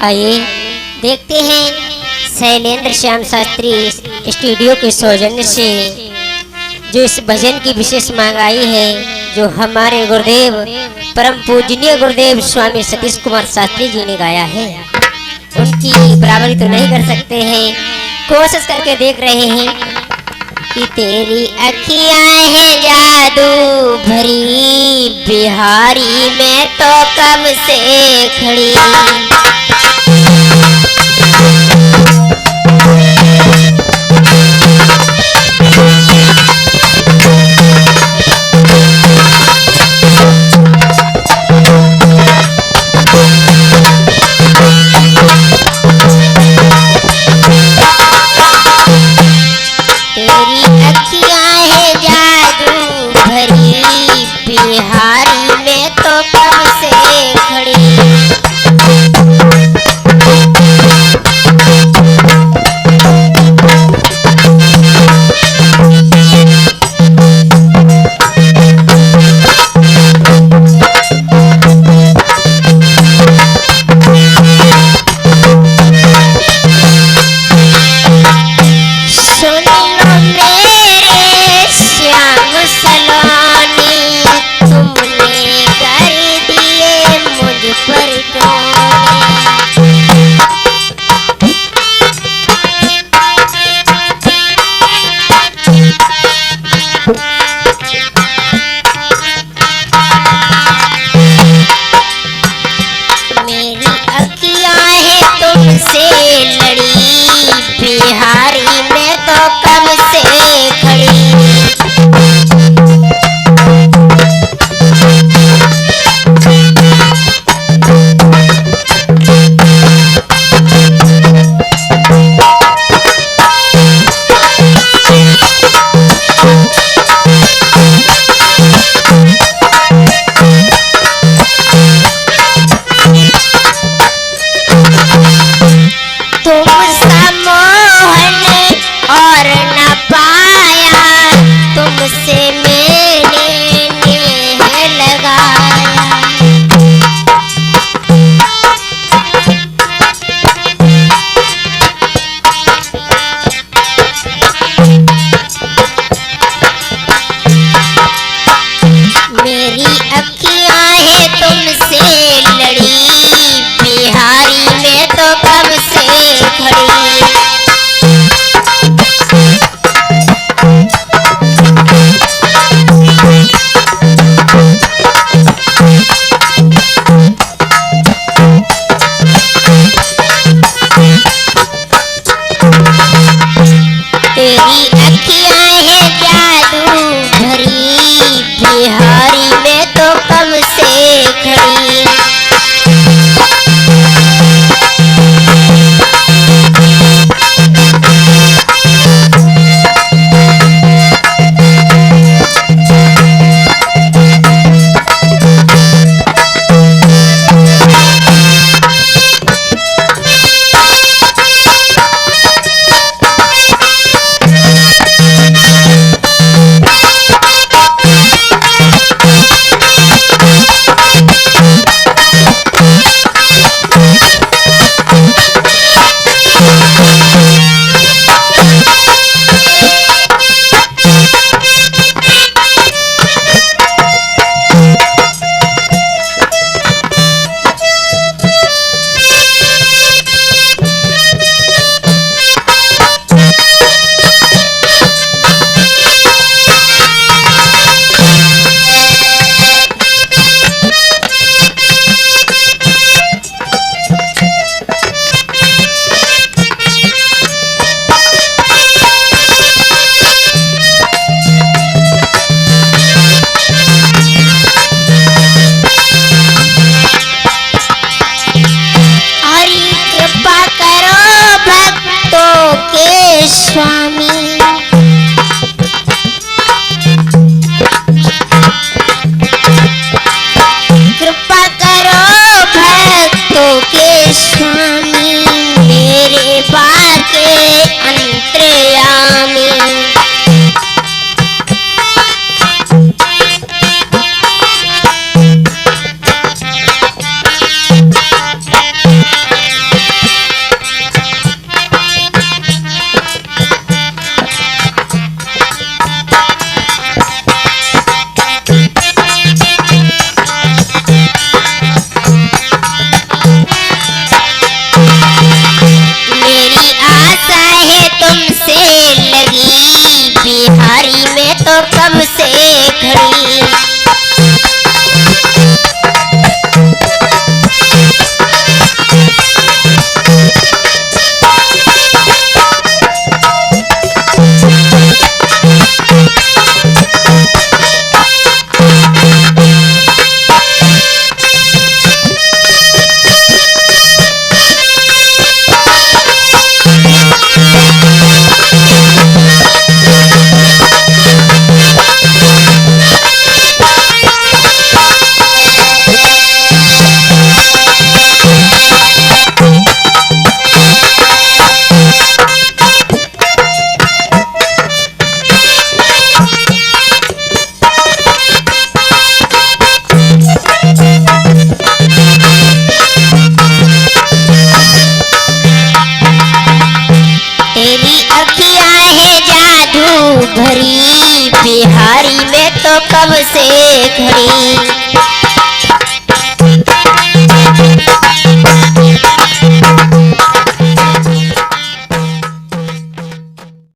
आइए देखते हैं शैलेंद्र श्याम शास्त्री स्टूडियो के सौजन्य से जो इस भजन की विशेष मांग आई है, जो हमारे गुरुदेव परम पूजनीय गुरुदेव स्वामी सतीश कुमार शास्त्री जी ने गाया है। उनकी बराबरी तो नहीं कर सकते हैं, कोशिश करके देख रहे हैं कि तेरी अखियां हैं जादू भरी, बिहारी में तो कब से खड़ी। बिहारी में तो कब से खड़ी। बिहारी में तो कब से खड़ी। मेरी अखियां हैं तुमसे लड़ी, बिहारी में तो कब से खड़ी। तो कब से खड़ी। भरी बिहारी में तो कब से खड़ी।